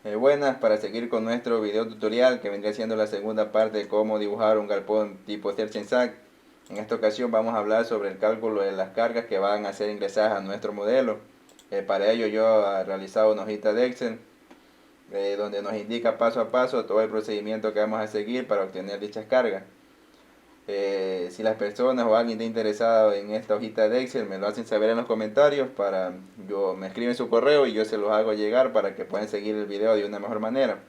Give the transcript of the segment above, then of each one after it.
Buenas, para seguir con nuestro video tutorial que vendría siendo la segunda parte de cómo dibujar un galpón tipo Search and Sack. En esta ocasión vamos a hablar sobre el cálculo de las cargas que van a ser ingresadas a nuestro modelo. Para ello yo he realizado una hojita de Excel donde nos indica paso a paso todo el procedimiento que vamos a seguir para obtener dichas cargas. Si las personas o alguien está interesado en esta hojita de Excel, me lo hacen saber en los comentarios, me escriben su correo y yo se los hago llegar para que puedan seguir el video de una mejor manera.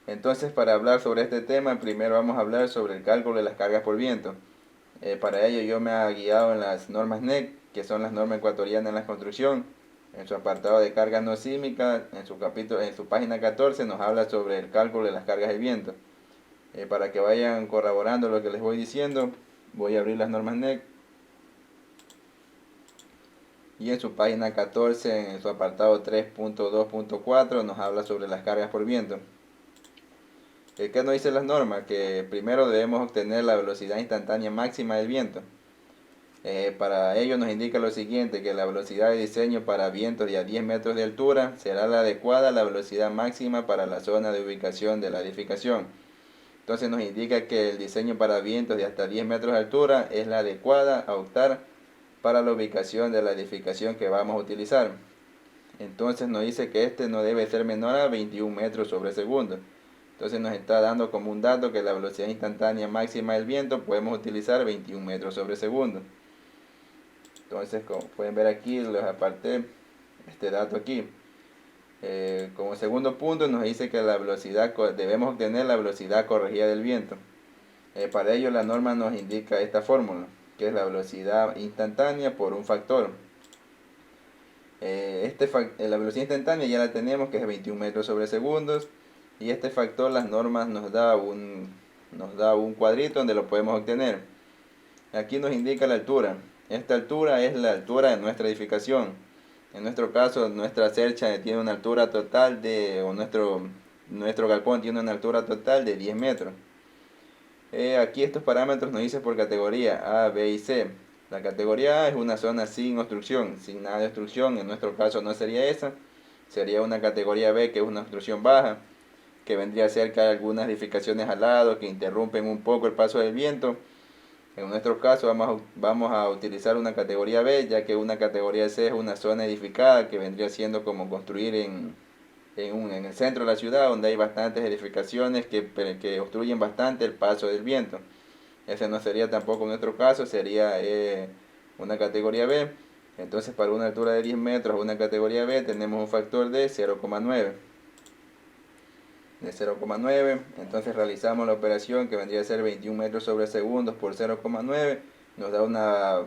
Entonces, para hablar sobre este tema, primero vamos a hablar sobre el cálculo de las cargas por viento. Para ello yo me he guiado en las normas NEC, que son las normas ecuatorianas en la construcción. En su apartado de cargas no sísmicas, en su página 14 nos habla sobre el cálculo de las cargas de viento. Para que vayan corroborando lo que les voy diciendo, voy a abrir las normas NEC. Y en su página 14, en su apartado 3.2.4, nos habla sobre las cargas por viento. ¿Qué nos dice las normas? Que primero debemos obtener la velocidad instantánea máxima del viento. Para ello nos indica lo siguiente, que la velocidad de diseño para vientos de a 10 metros de altura será la adecuada a la velocidad máxima para la zona de ubicación de la edificación. Entonces nos indica que el diseño para vientos de hasta 10 metros de altura es la adecuada a optar para la ubicación de la edificación que vamos a utilizar. Entonces nos dice que este no debe ser menor a 21 metros sobre segundo. Entonces nos está dando como un dato que la velocidad instantánea máxima del viento podemos utilizar 21 metros sobre segundo. Entonces, como pueden ver aquí, les aparté este dato aquí. Como segundo punto nos dice que debemos obtener la velocidad corregida del viento. Para ello la norma nos indica esta fórmula, que es la velocidad instantánea por un factor. La velocidad instantánea ya la tenemos, que es 21 metros sobre segundos. Y este factor las normas nos da un cuadrito donde lo podemos obtener. Aquí nos indica la altura. Esta altura es la altura de nuestra edificación. En nuestro caso, nuestra cercha tiene una altura total nuestro galpón tiene una altura total de 10 metros. Aquí estos parámetros nos dicen por categoría A, B y C. La categoría A es una zona sin obstrucción, sin nada de obstrucción. En nuestro caso no sería esa. Sería una categoría B, que es una obstrucción baja, que vendría cerca de algunas edificaciones al lado que interrumpen un poco el paso del viento. En nuestro caso vamos a utilizar una categoría B, ya que una categoría C es una zona edificada que vendría siendo como construir en el centro de la ciudad, donde hay bastantes edificaciones que obstruyen bastante el paso del viento. Ese no sería tampoco nuestro caso, sería una categoría B. Entonces, para una altura de 10 metros, una categoría B, tenemos un factor de 0,9. De 0,9, entonces realizamos la operación que vendría a ser 21 metros sobre segundos por 0,9, nos da una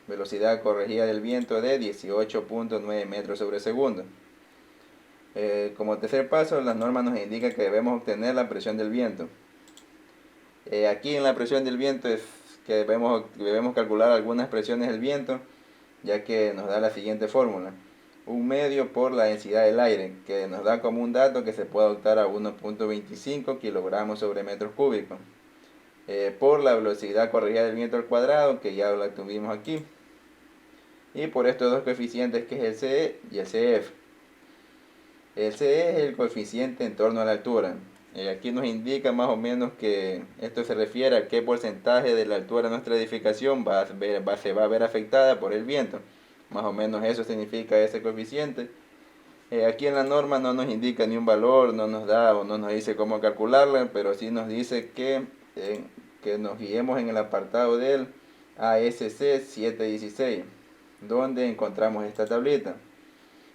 velocidad corregida del viento de 18.9 metros sobre segundo. Como tercer paso, la norma nos indica que debemos obtener la presión del viento. Aquí en la presión del viento es que debemos calcular algunas presiones del viento, ya que nos da la siguiente fórmula. Un medio por la densidad del aire, que nos da como un dato que se puede adoptar a 1.25 kilogramos sobre metros cúbicos. Por la velocidad corregida del viento al cuadrado, que ya la tuvimos aquí. Y por estos dos coeficientes, que es el CE y el CF. El CE es el coeficiente en torno a la altura. Aquí nos indica más o menos que esto se refiere a qué porcentaje de la altura de nuestra edificación se va a ver afectada por el viento. Más o menos eso significa ese coeficiente. Aquí en la norma no nos indica ni un valor, no nos da o no nos dice cómo calcularla, pero sí nos dice que nos guiemos en el apartado del ASC 716, donde encontramos esta tablita,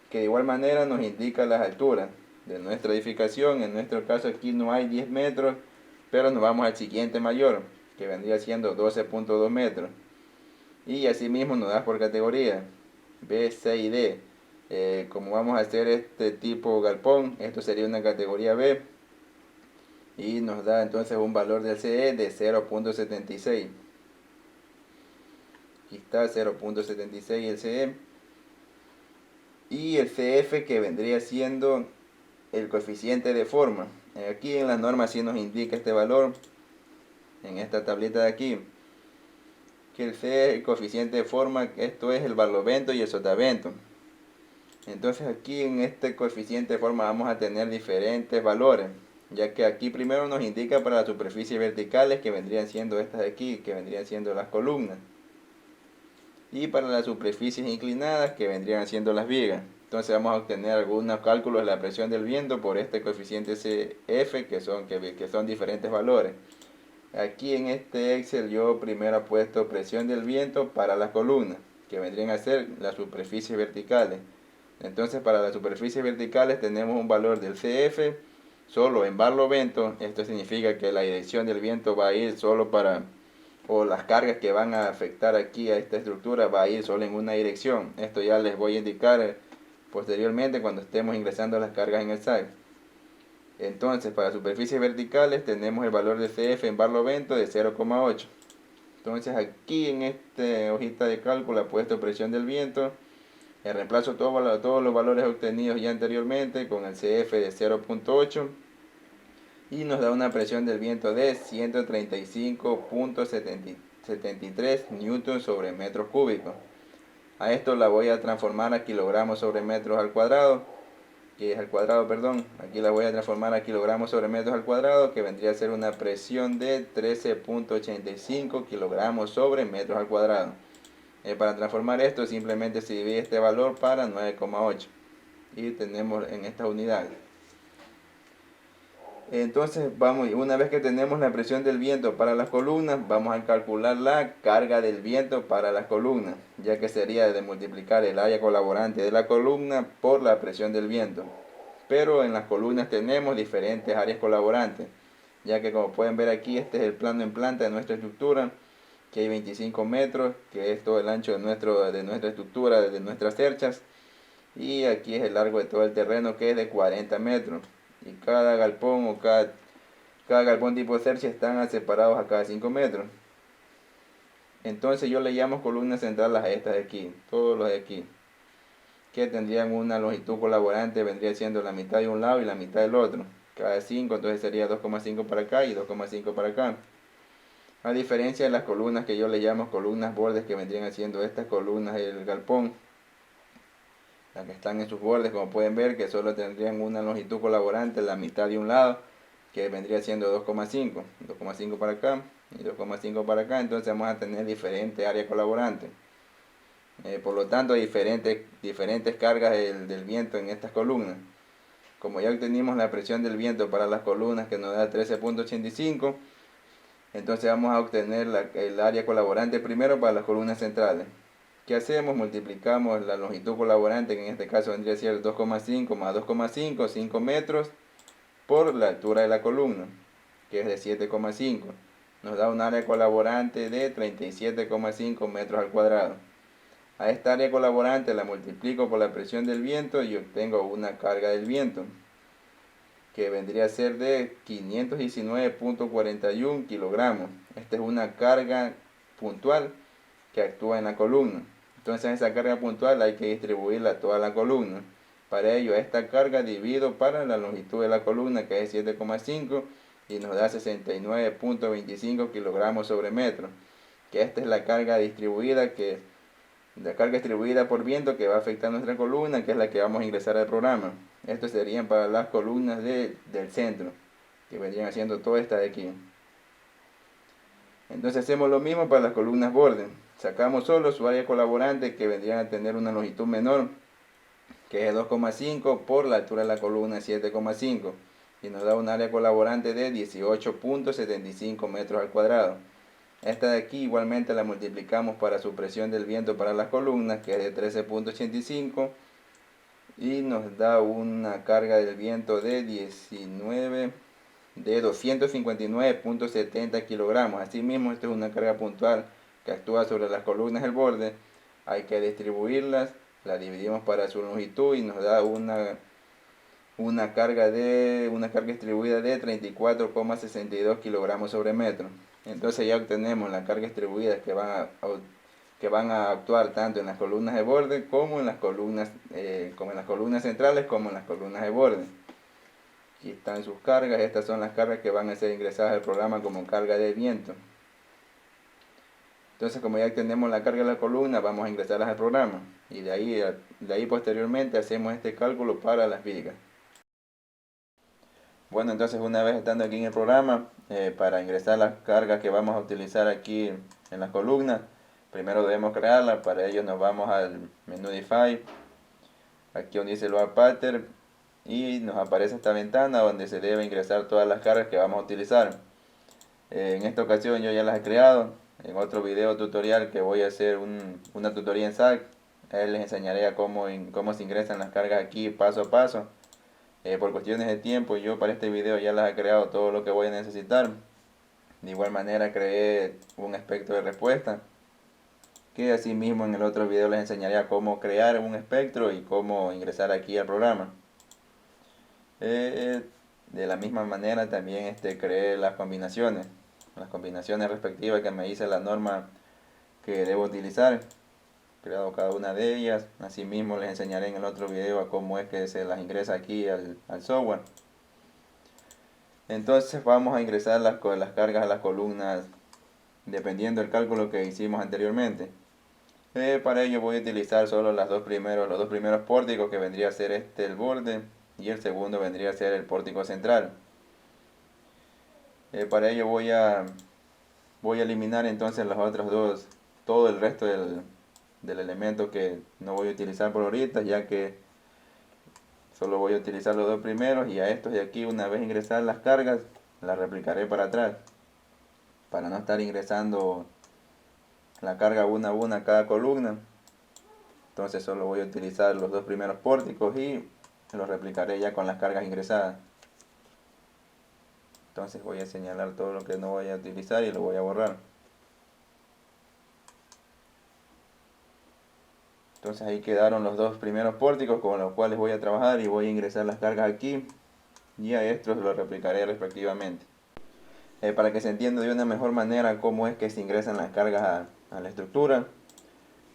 que de igual manera nos indica las alturas de nuestra edificación. En nuestro caso aquí no hay 10 metros, pero nos vamos al siguiente mayor, que vendría siendo 12.2 metros. Y asimismo nos da por categoría B, C y D. Como vamos a hacer este tipo galpón, esto sería una categoría B. Y nos da entonces un valor del CE de 0.76. Aquí está 0.76 el CE. Y el CF, que vendría siendo el coeficiente de forma. Aquí en la norma sí nos indica este valor, en esta tablita de aquí, que el C es el coeficiente de forma, esto es el barlovento y el sotavento. Entonces aquí en este coeficiente de forma vamos a tener diferentes valores, ya que aquí primero nos indica para las superficies verticales, que vendrían siendo estas de aquí, que vendrían siendo las columnas, y para las superficies inclinadas, que vendrían siendo las vigas. Entonces vamos a obtener algunos cálculos de la presión del viento por este coeficiente CF, que son diferentes valores. Aquí en este Excel yo primero he puesto presión del viento para las columnas, que vendrían a ser las superficies verticales. Entonces para las superficies verticales tenemos un valor del CF solo en barlovento. Esto significa que la dirección del viento va a ir solo para, o las cargas que van a afectar aquí a esta estructura va a ir solo en una dirección. Esto ya les voy a indicar posteriormente cuando estemos ingresando las cargas en el SAC. Entonces para superficies verticales tenemos el valor de CF en barlovento de 0,8. Entonces aquí en esta hojita de cálculo he puesto presión del viento. Reemplazo todos los valores obtenidos ya anteriormente con el CF de 0,8 y nos da una presión del viento de 135.73 newton sobre metros cúbicos. A esto la voy a transformar a kilogramos sobre metros al cuadrado, aquí la voy a transformar a kilogramos sobre metros al cuadrado, que vendría a ser una presión de 13.85 kilogramos sobre metros al cuadrado. Para transformar esto simplemente se divide este valor para 9,8 y tenemos en estas unidades. Entonces una vez que tenemos la presión del viento para las columnas, vamos a calcular la carga del viento para las columnas, ya que sería de multiplicar el área colaborante de la columna por la presión del viento. Pero en las columnas tenemos diferentes áreas colaborantes, ya que como pueden ver aquí, este es el plano en planta de nuestra estructura, que hay 25 metros, que es todo el ancho de nuestra estructura, de nuestras cerchas, y aquí es el largo de todo el terreno, que es de 40 metros. Y cada galpón o cada galpón tipo cercha están separados a cada 5 metros. Entonces yo le llamo columnas centrales a estas de aquí, todos los de aquí, que tendrían una longitud colaborante, vendría siendo la mitad de un lado y la mitad del otro. Cada 5, entonces sería 2,5 para acá y 2,5 para acá. A diferencia de las columnas que yo le llamo columnas bordes, que vendrían haciendo estas columnas del galpón, las que están en sus bordes, como pueden ver, que solo tendrían una longitud colaborante, la mitad de un lado, que vendría siendo 2,5 para acá y 2,5 para acá. Entonces vamos a tener diferentes áreas colaborantes. Por lo tanto, diferentes cargas del viento en estas columnas. Como ya obtenimos la presión del viento para las columnas, que nos da 13.85, entonces vamos a obtener el área colaborante primero para las columnas centrales. ¿Qué hacemos? Multiplicamos la longitud colaborante, que en este caso vendría a ser 2,5 más 2,5, 5 metros, por la altura de la columna, que es de 7,5. Nos da un área colaborante de 37,5 metros al cuadrado. A esta área colaborante la multiplico por la presión del viento y obtengo una carga del viento, que vendría a ser de 519.41 kilogramos. Esta es una carga puntual que actúa en la columna. Entonces esa carga puntual hay que distribuirla a toda la columna. Para ello, esta carga divido para la longitud de la columna, que es 7,5, y nos da 69.25 kilogramos sobre metro. Que esta es la carga distribuida por viento que va a afectar nuestra columna, que es la que vamos a ingresar al programa. Estos serían para las columnas del centro, que vendrían haciendo toda esta de aquí. Entonces hacemos lo mismo para las columnas borde. Sacamos solo su área colaborante, que vendrían a tener una longitud menor, que es 2,5 por la altura de la columna 7,5, y nos da un área colaborante de 18.75 metros al cuadrado. Esta de aquí igualmente la multiplicamos para su presión del viento para las columnas, que es de 13.85, y nos da una carga del viento de 259.70 kilogramos. Asimismo, esta es una carga puntual que actúa sobre las columnas del borde. Hay que distribuirlas, la dividimos para su longitud y nos da una carga distribuida de 34,62 kilogramos sobre metro. Entonces ya obtenemos la carga distribuida que van a actuar tanto en las columnas de borde como en las columnas centrales, como en las columnas de borde. Aquí están sus cargas. Estas son las cargas que van a ser ingresadas al programa como carga de viento. Entonces, como ya tenemos la carga de la columna, vamos a ingresarlas al programa. y de ahí posteriormente hacemos este cálculo para las vigas. Bueno, entonces una vez estando aquí en el programa, para ingresar las cargas que vamos a utilizar aquí en las columnas, primero debemos crearlas. Para ello nos vamos al menú Define, aquí donde dice Load Pattern, y nos aparece esta ventana donde se debe ingresar todas las cargas que vamos a utilizar. En esta ocasión yo ya las he creado. En otro video tutorial que voy a hacer una tutoría en SAC, les enseñaré a cómo se ingresan las cargas aquí paso a paso. Por cuestiones de tiempo, yo para este video ya las he creado todo lo que voy a necesitar. De igual manera creé un espectro de respuesta, que así mismo en el otro video les enseñaré a cómo crear un espectro y cómo ingresar aquí al programa. De la misma manera también creé las combinaciones respectivas que me dice la norma que debo utilizar. He creado cada una de ellas. Asimismo les enseñaré en el otro video a cómo es que se las ingresa aquí al software. Entonces vamos a ingresar las cargas a las columnas dependiendo del cálculo que hicimos anteriormente. Para ello voy a utilizar solo los dos primeros pórticos, que vendría a ser el borde, y el segundo vendría a ser el pórtico central. Para ello voy a eliminar entonces los otros dos, todo el resto del elemento que no voy a utilizar por ahorita, ya que solo voy a utilizar los dos primeros, y a estos de aquí, una vez ingresar las cargas, las replicaré para atrás, para no estar ingresando la carga una a una a cada columna. Entonces solo voy a utilizar los dos primeros pórticos y los replicaré ya con las cargas ingresadas. Entonces voy a señalar todo lo que no voy a utilizar y lo voy a borrar. Entonces ahí quedaron los dos primeros pórticos con los cuales voy a trabajar, y voy a ingresar las cargas aquí, y a estos los replicaré respectivamente. Para que se entienda de una mejor manera cómo es que se ingresan las cargas a la estructura,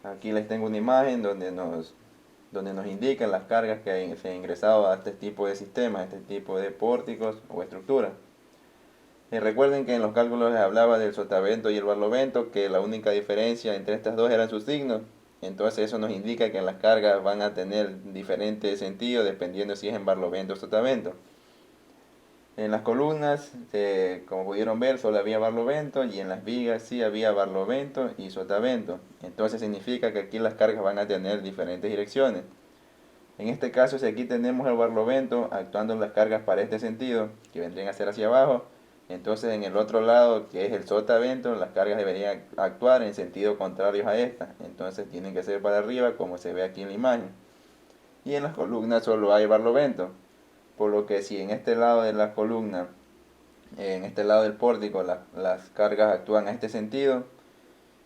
aquí les tengo una imagen donde nos indican las cargas que se han ingresado a este tipo de sistemas, a este tipo de pórticos o estructuras. Recuerden que en los cálculos les hablaba del sotavento y el barlovento, que la única diferencia entre estas dos eran sus signos. Entonces eso nos indica que las cargas van a tener diferentes sentidos dependiendo si es en barlovento o sotavento. En las columnas, como pudieron ver, solo había barlovento, y en las vigas sí había barlovento y sotavento. Entonces significa que aquí las cargas van a tener diferentes direcciones. En este caso, si aquí tenemos el barlovento actuando las cargas para este sentido, que vendrían a ser hacia abajo, entonces en el otro lado, que es el sotavento, las cargas deberían actuar en sentido contrario a esta. Entonces tienen que ser para arriba, como se ve aquí en la imagen. Y en las columnas solo hay barlovento, por lo que si en este lado de la columna, en este lado del pórtico, las cargas actúan a este sentido,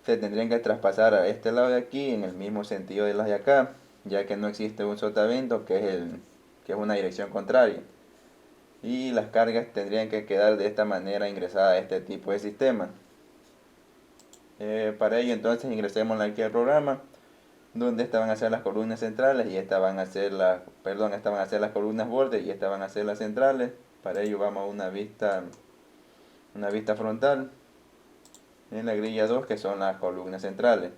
se tendrían que traspasar a este lado de aquí en el mismo sentido de las de acá, ya que no existe un sotavento que es una dirección contraria, y las cargas tendrían que quedar de esta manera ingresadas a este tipo de sistema. Para ello entonces ingresemos aquí al programa, donde estas van a ser las columnas centrales y estas van a ser las columnas bordes, y estas van a ser las centrales. Para ello vamos a una vista frontal en la grilla 2, que son las columnas centrales.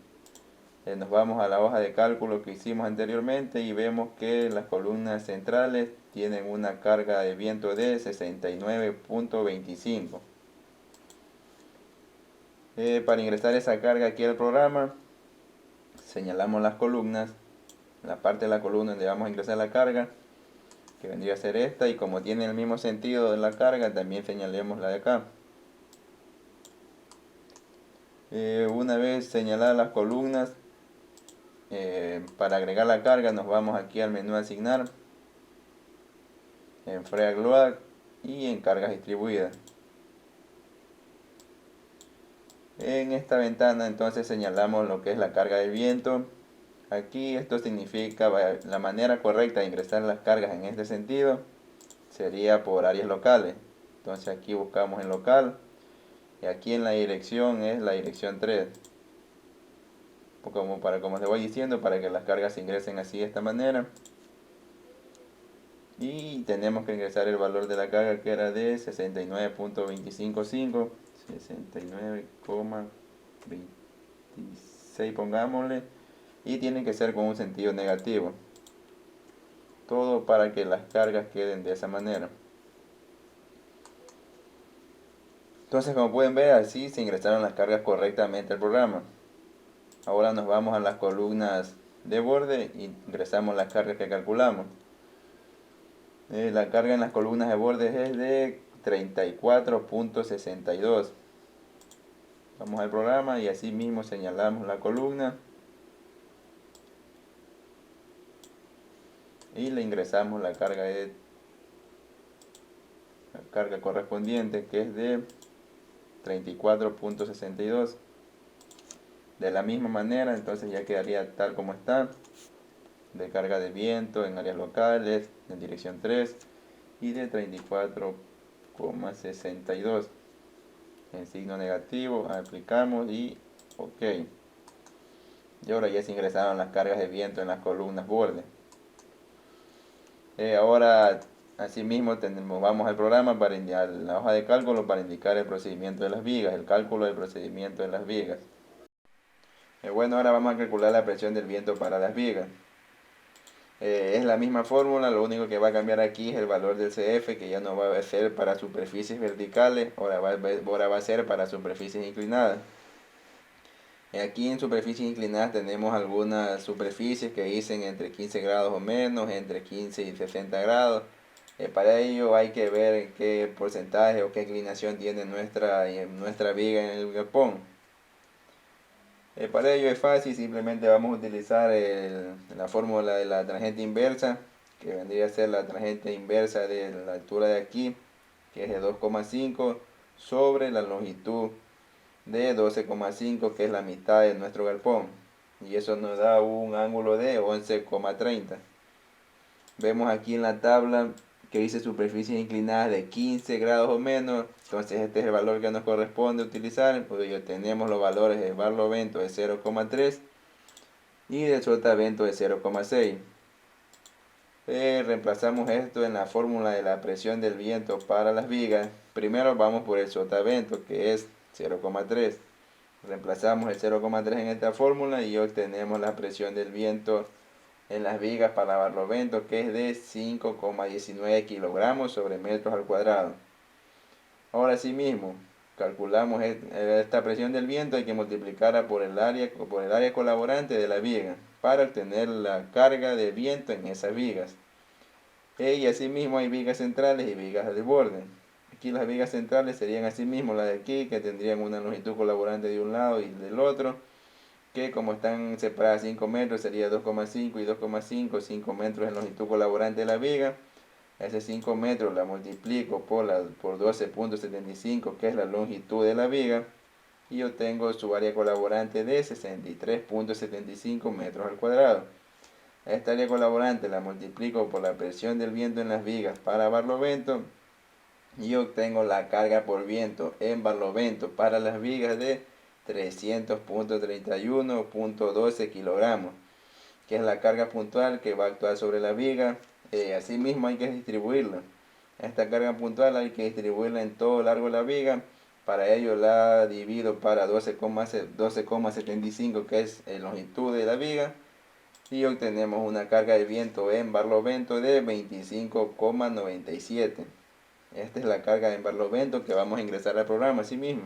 Nos vamos a la hoja de cálculo que hicimos anteriormente y vemos que las columnas centrales tienen una carga de viento de 69.25. Para ingresar esa carga aquí al programa, señalamos las columnas, la parte de la columna donde vamos a ingresar la carga, que vendría a ser esta, y como tiene el mismo sentido de la carga, también señalemos la de acá. Una vez señaladas las columnas, para agregar la carga nos vamos aquí al menú asignar, en Free Load y en cargas distribuidas. En esta ventana entonces señalamos lo que es la carga del viento. Aquí esto significa la manera correcta de ingresar las cargas en este sentido sería por áreas locales. Entonces aquí buscamos en local, y aquí en la dirección es la dirección 3. Como les voy diciendo, para que las cargas se ingresen así de esta manera. Y tenemos que ingresar el valor de la carga, que era de 69.255, 69,26 pongámosle. y tienen que ser con un sentido negativo. Todo para que las cargas queden de esa manera. Entonces, como pueden ver, así se ingresaron las cargas correctamente al programa. Ahora nos vamos a las columnas de borde y ingresamos las cargas que calculamos. La carga en las columnas de borde es de 34.62. Vamos al programa y así mismo señalamos la columna y le ingresamos la carga correspondiente, que es de 34.62. De la misma manera, entonces ya quedaría tal como está, de carga de viento en áreas locales, en dirección 3, y de 34,62. En signo negativo, aplicamos y OK. Y ahora ya se ingresaron las cargas de viento en las columnas borde. Ahora, asimismo, vamos al programa, a la hoja de cálculo, para indicar el procedimiento de las vigas, el cálculo del procedimiento de las vigas. Bueno, ahora vamos a calcular la presión del viento para las vigas. Es la misma fórmula, lo único que va a cambiar aquí es el valor del CF, que ya no va a ser para superficies verticales, ahora va a ser para superficies inclinadas. Aquí en superficies inclinadas tenemos algunas superficies que dicen entre 15 grados o menos, entre 15 y 60 grados. Para ello hay que ver qué porcentaje o qué inclinación tiene nuestra viga en el galpón. Para ello es fácil, simplemente vamos a utilizar la fórmula de la tangente inversa, que vendría a ser la tangente inversa de la altura de aquí, que es de 2,5 sobre la longitud de 12,5, que es la mitad de nuestro galpón, y eso nos da un ángulo de 11,30. Vemos aquí en la tabla que dice superficies inclinadas de 15 grados o menos, entonces este es el valor que nos corresponde utilizar, pues ya tenemos los valores del barlovento de 0,3 y del sotavento de 0,6. Reemplazamos esto en la fórmula de la presión del viento para las vigas. Primero vamos por el sotavento, que es 0,3. Reemplazamos el 0,3 en esta fórmula y obtenemos la presión del viento en las vigas para barlovento, que es de 5,19 kilogramos sobre metros al cuadrado. Ahora sí mismo, calculamos esta presión del viento, hay que multiplicarla por el área colaborante de la viga para obtener la carga de viento en esas vigas. Y asimismo hay vigas centrales y vigas de borde. Aquí las vigas centrales serían asimismo las de aquí, que tendrían una longitud colaborante de un lado y del otro, que como están separadas 5 metros sería 2,5 y 2,5, 5 metros en longitud colaborante de la viga. Ese 5 metros la multiplico por 12,75, que es la longitud de la viga, y obtengo su área colaborante de 63,75 metros al cuadrado. Esta área colaborante la multiplico por la presión del viento en las vigas para barlovento y obtengo la carga por viento en barlovento para las vigas de 300,31,12 kilogramos, que es la carga puntual que va a actuar sobre la viga. Asimismo hay que distribuirla. Esta carga puntual hay que distribuirla en todo el largo de la viga. Para ello la divido para 12,75, que es la longitud de la viga, y obtenemos una carga de viento en barlovento de 25,97. Esta es la carga en barlovento que vamos a ingresar al programa así mismo.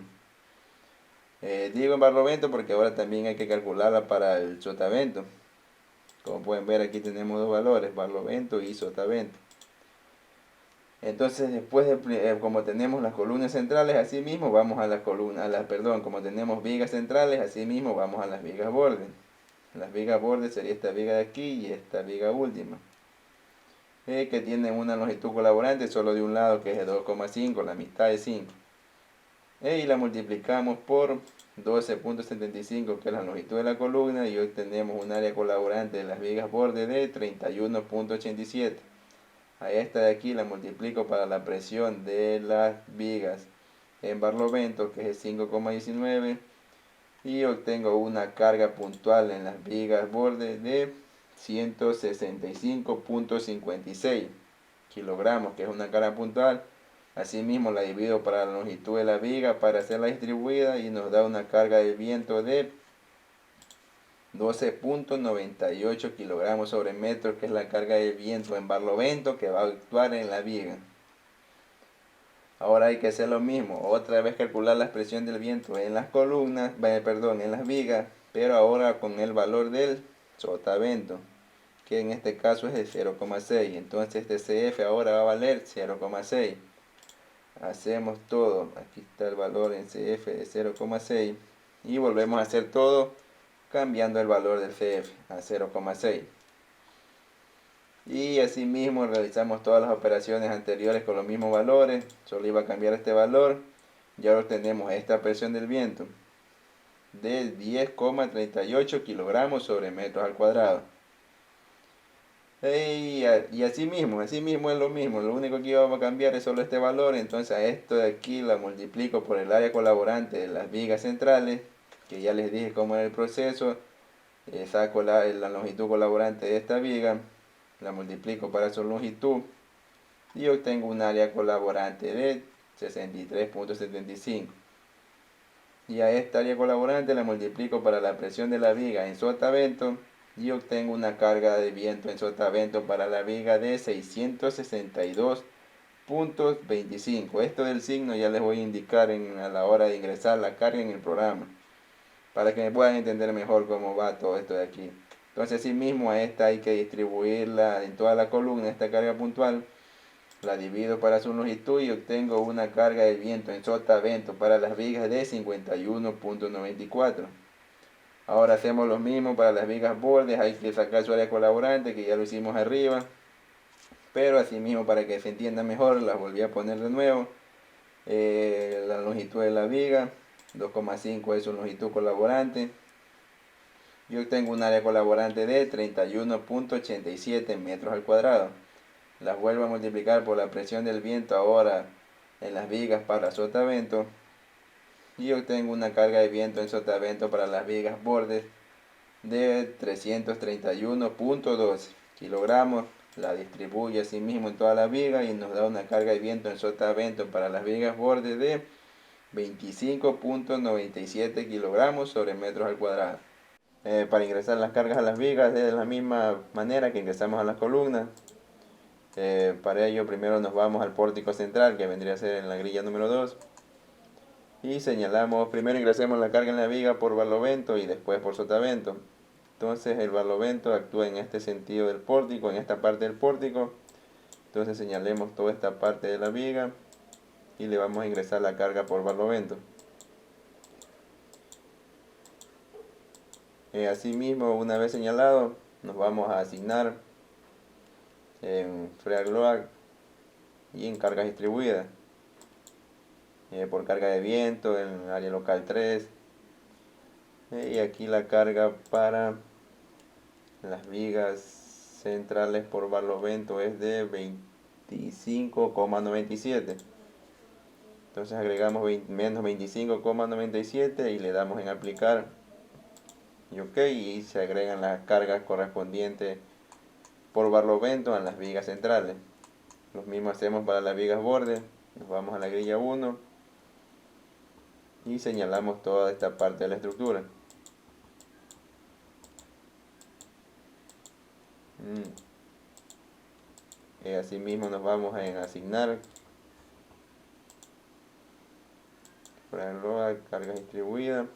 Digo en barlovento porque ahora también hay que calcularla para el sotavento. Como pueden ver, aquí tenemos dos valores, barlovento y sotavento. Entonces, después como tenemos las columnas centrales, así mismo vamos a las columnas, como tenemos vigas centrales, así mismo vamos a las vigas bordes. Las vigas bordes sería esta viga de aquí y esta viga última, que tienen una longitud colaborante solo de un lado, que es de 2,5, la mitad de 5. Y la multiplicamos por 12,75, que es la longitud de la columna, y hoy tenemos un área colaborante de las vigas bordes de 31,87. A esta de aquí la multiplico para la presión de las vigas en barlovento, que es 5,19, y obtengo una carga puntual en las vigas bordes de 165,56 kilogramos, que es una carga puntual. Asimismo la divido para la longitud de la viga para hacerla distribuida y nos da una carga de viento de 12.98 kilogramos sobre metro, que es la carga del viento en barlovento que va a actuar en la viga. Ahora hay que hacer lo mismo, otra vez calcular la presión del viento en las columnas, en las vigas, pero ahora con el valor del sotavento, que en este caso es de 0,6. Entonces este CF ahora va a valer 0,6. Hacemos todo, aquí está el valor en CF de 0,6 y volvemos a hacer todo cambiando el valor del CF a 0,6. Y asimismo realizamos todas las operaciones anteriores con los mismos valores, solo iba a cambiar este valor. Y ahora tenemos esta presión del viento de 10,38 kilogramos sobre metros al cuadrado. Y asimismo es lo mismo, lo único que vamos a cambiar es solo este valor. Entonces a esto de aquí la multiplico por el área colaborante de las vigas centrales, que ya les dije cómo era el proceso. Saco la longitud colaborante de esta viga, la multiplico para su longitud y obtengo un área colaborante de 63.75. Y a esta área colaborante la multiplico para la presión de la viga en sotavento y obtengo una carga de viento en sotavento para la viga de 662.25. Esto del signo ya les voy a indicar a la hora de ingresar la carga en el programa, para que me puedan entender mejor cómo va todo esto de aquí. Entonces, así mismo a esta hay que distribuirla en toda la columna, esta carga puntual. La divido para su longitud y obtengo una carga de viento en sotavento para las vigas de 51.94. Ahora hacemos lo mismo para las vigas bordes, hay que sacar su área colaborante, que ya lo hicimos arriba. Pero así mismo, para que se entienda mejor, las volví a poner de nuevo. La longitud de la viga, 2,5 es su longitud colaborante. Yo obtengo un área colaborante de 31.87 metros al cuadrado. Las vuelvo a multiplicar por la presión del viento ahora en las vigas para sotavento y obtengo una carga de viento en sotavento para las vigas bordes de 331.12 kilogramos. La distribuye así mismo en toda la viga y nos da una carga de viento en sotavento para las vigas bordes de 25.97 kilogramos sobre metros al cuadrado. Para ingresar las cargas a las vigas de la misma manera que ingresamos a las columnas. Para ello primero nos vamos al pórtico central, que vendría a ser en la grilla número 2, y señalamos, primero ingresemos la carga en la viga por barlovento y después por sotavento. Entonces el barlovento actúa en este sentido del pórtico, en esta parte del pórtico. Entonces señalemos toda esta parte de la viga y le vamos a ingresar la carga por barlovento. Asimismo, una vez señalado, nos vamos a asignar en freak load y en cargas distribuidas. Por carga de viento en área local 3. Y aquí la carga para las vigas centrales por barlovento es de 25,97. Entonces agregamos menos 25,97 y le damos en aplicar y OK, y se agregan las cargas correspondientes por barlovento a las vigas centrales. Lo mismo hacemos para las vigas bordes. Nos vamos a la grilla 1 y señalamos toda esta parte de la estructura. Asimismo nos vamos a asignar para cargas distribuidas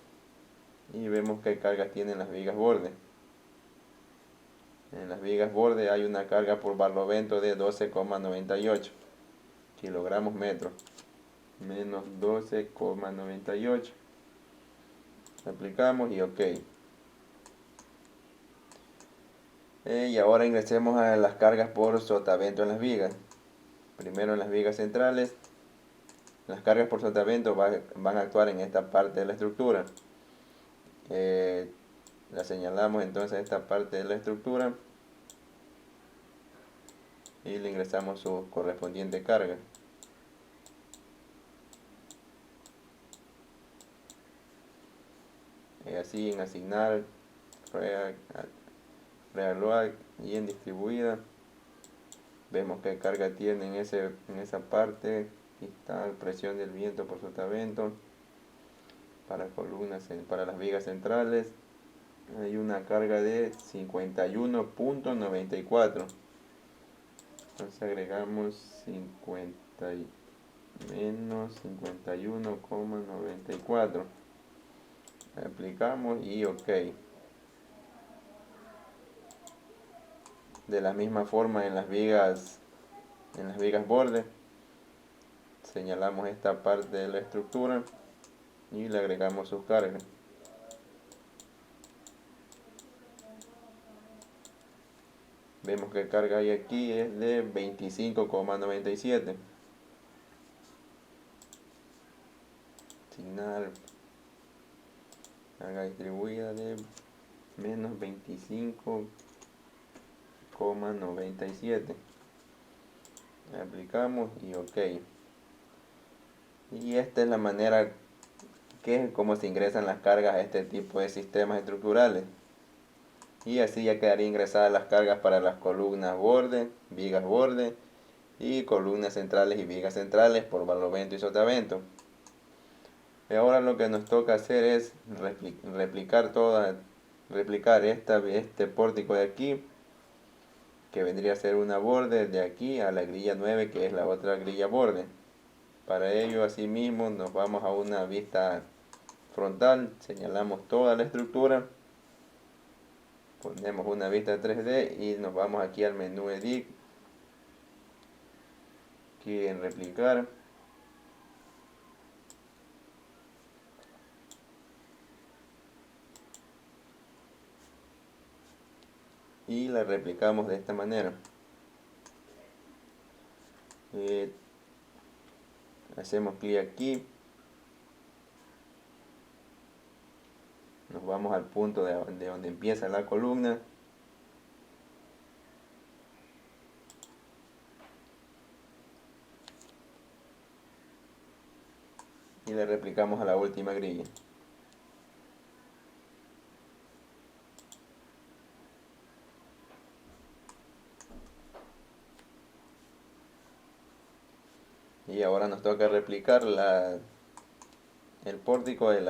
y vemos qué cargas tienen las vigas bordes. En las vigas bordes hay una carga por barlovento de 12,98 kilogramos metro, menos 12,98. Aplicamos y OK. Y ahora ingresemos a las cargas por sotavento en las vigas. Primero en las vigas centrales, las cargas por sotavento van a actuar en esta parte de la estructura. La señalamos entonces a esta parte de la estructura y le ingresamos su correspondiente carga. Así en asignar, reaload y en distribuida, vemos qué carga tiene en esa parte. Aquí está la presión del viento por sotavento para columnas, para las vigas centrales. hay una carga de 51.94. Entonces agregamos 50 menos 51,94. Aplicamos y ok. De la misma forma en las vigas borde, señalamos esta parte de la estructura y le agregamos sus cargas. Vemos que la carga hay aquí es de 25,97. Asignar carga distribuida de menos 25,97. Aplicamos y ok. Y esta es la manera que es como se ingresan las cargas a este tipo de sistemas estructurales. Y así ya quedaría ingresadas las cargas para las columnas borde, vigas borde y columnas centrales y vigas centrales por barlovento y sotavento. Y ahora lo que nos toca hacer es replicar este pórtico de aquí, que vendría a ser una borde de aquí a la grilla 9, que es la otra grilla borde. Para ello, asimismo, nos vamos a una vista frontal, señalamos toda la estructura, ponemos una vista 3D y nos vamos aquí al menú Edit, aquí en replicar. Y la replicamos de esta manera. Hacemos clic aquí, nos vamos al punto de donde empieza la columna y le replicamos a la última grilla. Y ahora nos toca replicar el pórtico el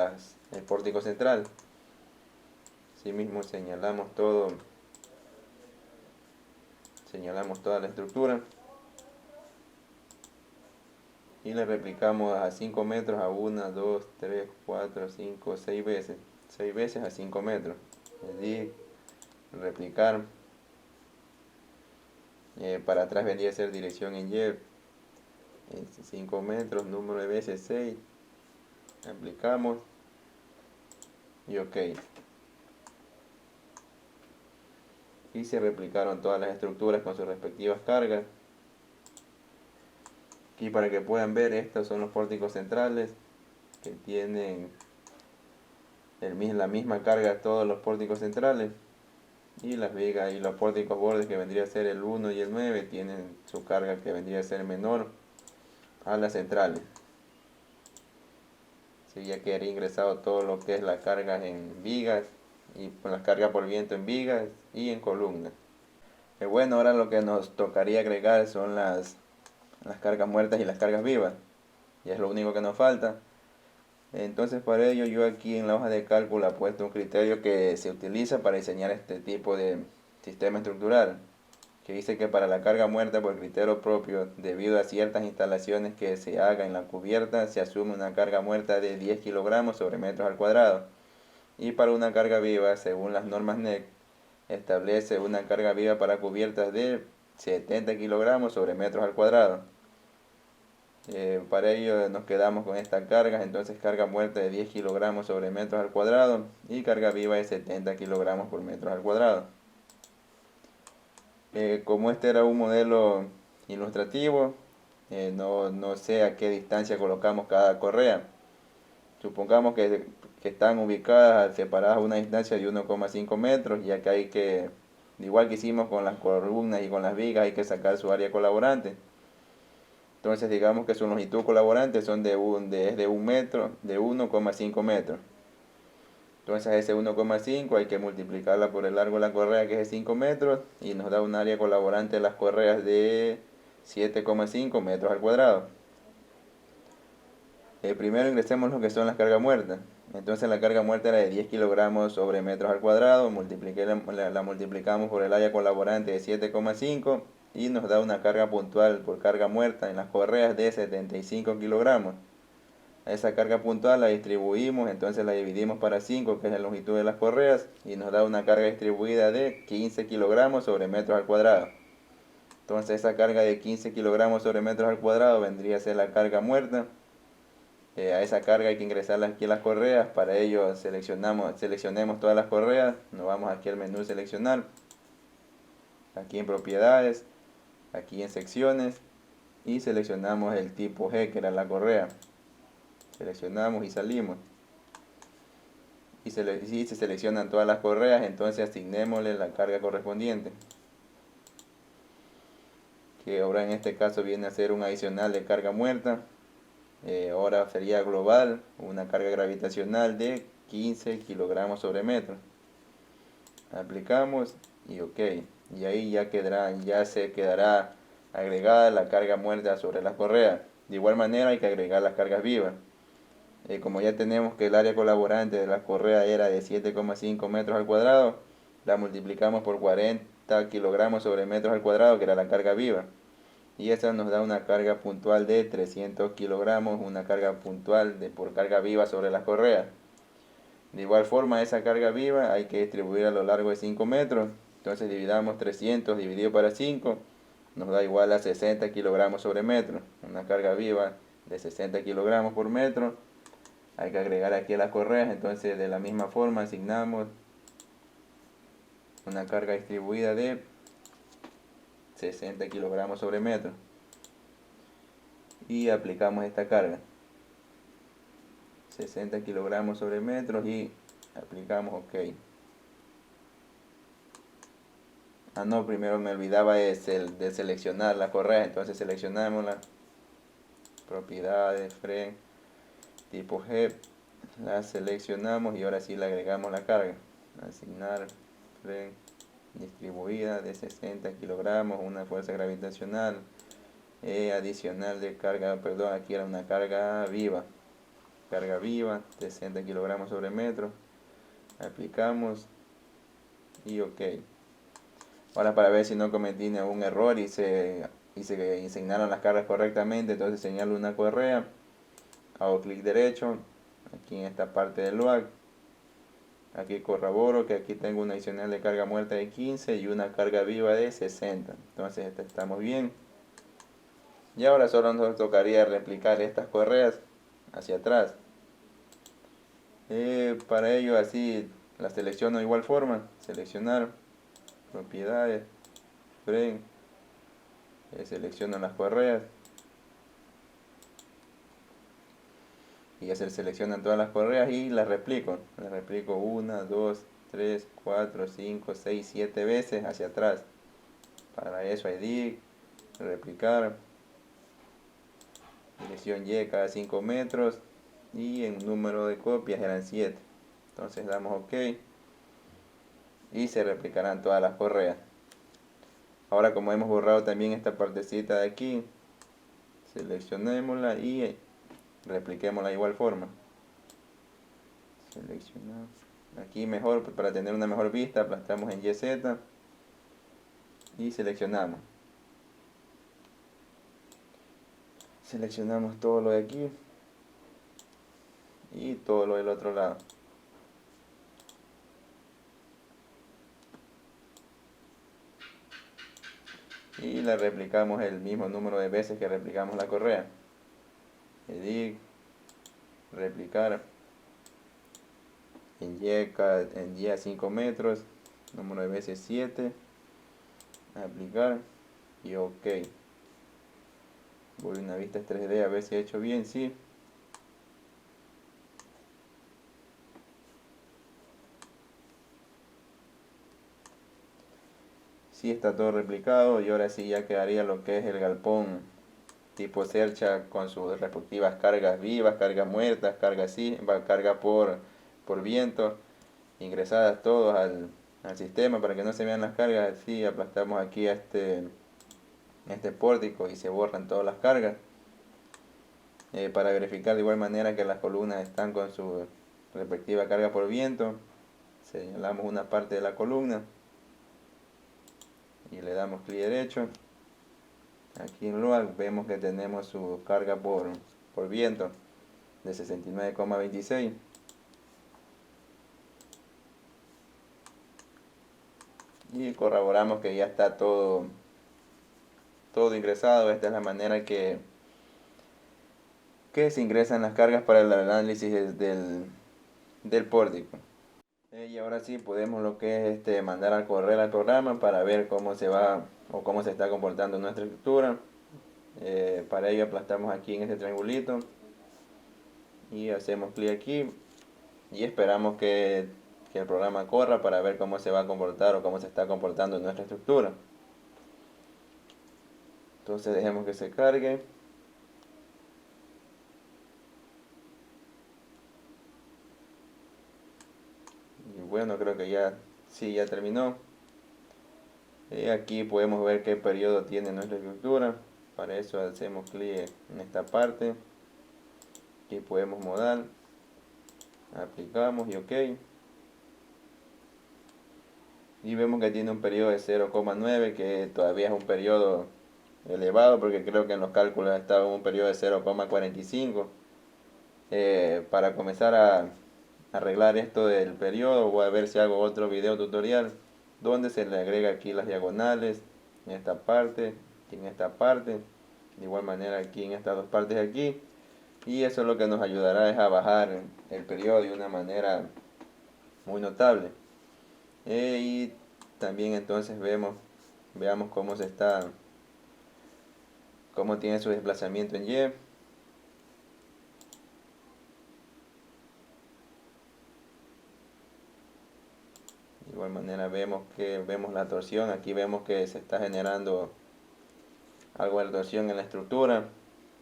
pórtico central. Asimismo señalamos toda la estructura y le replicamos a 5 metros a 1, 2, 3, 4, 5, 6 veces. 6 veces a 5 metros. Edit, replicar. Para atrás vendría a ser dirección en Y. 5 metros, número de veces 6. Aplicamos y ok. Y se replicaron todas las estructuras con sus respectivas cargas. Aquí para que puedan ver, estos son los pórticos centrales que tienen la misma carga todos los pórticos centrales. Y las vigas y los pórticos bordes, que vendría a ser el 1 y el 9, tienen su carga que vendría a ser menor a las centrales. Así ya quedaría ingresado todo lo que es la carga en vigas y con las cargas por viento en vigas y en columnas. Bueno, ahora lo que nos tocaría agregar son las cargas muertas y las cargas vivas. Y es lo único que nos falta. Entonces para ello yo aquí en la hoja de cálculo he puesto un criterio que se utiliza para diseñar este tipo de sistema estructural, que dice que para la carga muerta por criterio propio, debido a ciertas instalaciones que se haga en la cubierta, se asume una carga muerta de 10 kilogramos sobre metros al cuadrado. Y para una carga viva, según las normas NEC, establece una carga viva para cubiertas de 70 kilogramos sobre metros al cuadrado. Para ello nos quedamos con estas cargas, entonces carga muerta de 10 kilogramos sobre metros al cuadrado y carga viva de 70 kilogramos por metros al cuadrado. Como este era un modelo ilustrativo, no sé a qué distancia colocamos cada correa. Supongamos que están ubicadas separadas a una distancia de 1,5 metros, ya que hay que, igual que hicimos con las columnas y con las vigas, hay que sacar su área colaborante. Entonces digamos que su longitud colaborante son de 1 metro, de 1,5 metros. Entonces ese 1,5 hay que multiplicarla por el largo de la correa, que es de 5 metros, y nos da un área colaborante de las correas de 7,5 metros al cuadrado. Primero ingresemos lo que son las cargas muertas. Entonces la carga muerta era de 10 kilogramos sobre metros al cuadrado, la multiplicamos por el área colaborante de 7,5 y nos da una carga puntual por carga muerta en las correas de 75 kilogramos. Esa carga puntual la distribuimos, entonces la dividimos para 5, que es la longitud de las correas, y nos da una carga distribuida de 15 kilogramos sobre metros al cuadrado. Entonces esa carga de 15 kilogramos sobre metros al cuadrado vendría a ser la carga muerta. A esa carga hay que ingresarla aquí a las correas. Para ello seleccionemos todas las correas. Nos vamos aquí al menú seleccionar. Aquí en propiedades. Aquí en secciones. Y seleccionamos el tipo G, que era la correa. Seleccionamos y salimos. Y si se seleccionan todas las correas, entonces asignémosle la carga correspondiente. Que ahora en este caso viene a ser un adicional de carga muerta. Ahora sería global, una carga gravitacional de 15 kilogramos sobre metro. Aplicamos y ok. Y ahí ya se quedará agregada la carga muerta sobre las correas. De igual manera hay que agregar las cargas vivas. Como ya tenemos que el área colaborante de las correas era de 7,5 metros al cuadrado, la multiplicamos por 40 kilogramos sobre metros al cuadrado, que era la carga viva. Y esa nos da una carga puntual de 300 kilogramos, una carga puntual por carga viva sobre las correas. De igual forma, esa carga viva hay que distribuir a lo largo de 5 metros. Entonces dividamos 300 dividido para 5, nos da igual a 60 kilogramos sobre metro. Una carga viva de 60 kilogramos por metro. Hay que agregar aquí a las correas, entonces de la misma forma asignamos una carga distribuida de 60 kilogramos sobre metro. Y aplicamos esta carga. 60 kilogramos sobre metros y aplicamos OK. No, primero me olvidaba de seleccionar la correa, entonces seleccionamos la propiedades, fren, tipo G, la seleccionamos y ahora sí le agregamos la carga. Asignar fren distribuida de 60 kilogramos, una fuerza gravitacional adicional de carga, perdón, aquí era una carga viva. Carga viva, 60 kilogramos sobre metro. Aplicamos y OK. Ahora para ver si no cometí ningún error y se asignaron las cargas correctamente, entonces señalo una correa, hago clic derecho, aquí en esta parte del LOAG, aquí corroboro que aquí tengo una adicional de carga muerta de 15 y una carga viva de 60, entonces estamos bien. Y ahora solo nos tocaría replicar estas correas hacia atrás. Para ello así las selecciono de igual forma, seleccionar, propiedades, fren, selecciono las correas y ya se seleccionan todas las correas y las replico 1, 2, 3, 4, 5, 6, 7 veces hacia atrás. Para eso edit, replicar, dirección Y cada 5 metros y en número de copias eran 7. Entonces damos OK y se replicarán todas las correas. Ahora, como hemos borrado también esta partecita de aquí, seleccionémosla y repliquémosla de igual forma. Seleccionar. Aquí mejor, para tener una mejor vista, aplastamos en YZ y seleccionamos. Seleccionamos todo lo de aquí y todo lo del otro lado. Y la replicamos el mismo número de veces que replicamos la correa. Edit, replicar en Y a 5 metros, número de veces 7, aplicar y OK. Voy a una vista 3D a ver si he hecho bien, sí. Sí, está todo replicado y ahora sí ya quedaría lo que es el galpón tipo Sercha con sus respectivas cargas vivas, cargas muertas, carga por viento, ingresadas todos al sistema para que no se vean las cargas. Así aplastamos aquí a este pórtico y se borran todas las cargas. para verificar de igual manera que las columnas están con su respectiva carga por viento. Señalamos una parte de la columna y le damos clic derecho. Aquí en LOAD vemos que tenemos su carga por viento de 69,26. Y corroboramos que ya está todo ingresado. Esta es la manera que se ingresan las cargas para el análisis del pórtico. Y ahora sí podemos lo que es mandar al correo al programa para ver cómo se va o cómo se está comportando nuestra estructura. Para ello aplastamos aquí en este triangulito y hacemos clic aquí y esperamos que el programa corra para ver cómo se va a comportar o cómo se está comportando nuestra estructura. Entonces dejemos que se cargue. Y bueno, creo que ya terminó. Aquí podemos ver qué periodo tiene nuestra estructura. Para eso hacemos clic en esta parte. Aquí podemos modal. Aplicamos y OK. Y vemos que tiene un periodo de 0,9, que todavía es un periodo elevado porque creo que en los cálculos estaba en un periodo de 0,45. Para comenzar a arreglar esto del periodo, voy a ver si hago otro video tutorial donde se le agrega aquí las diagonales en esta parte y en esta parte, de igual manera aquí en estas dos partes de aquí, y eso lo que nos ayudará es a bajar el periodo de una manera muy notable. Y también entonces veamos cómo tiene su desplazamiento en Y. De igual manera vemos la torsión. Aquí vemos que se está generando algo de torsión en la estructura.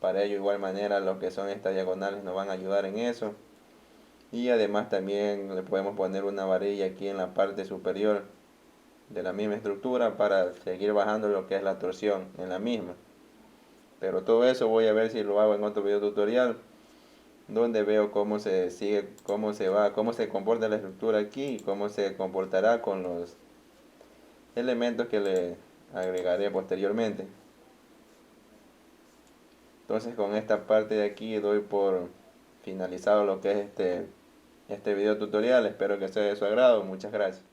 Para ello, de igual manera, lo que son estas diagonales nos van a ayudar en eso. Y además también le podemos poner una varilla aquí en la parte superior de la misma estructura para seguir bajando lo que es la torsión en la misma. Pero todo eso voy a ver si lo hago en otro video tutorial, donde veo cómo cómo se comporta la estructura aquí y cómo se comportará con los elementos que le agregaré posteriormente. Entonces con esta parte de aquí doy por finalizado lo que es este video tutorial. Espero que sea de su agrado. Muchas gracias.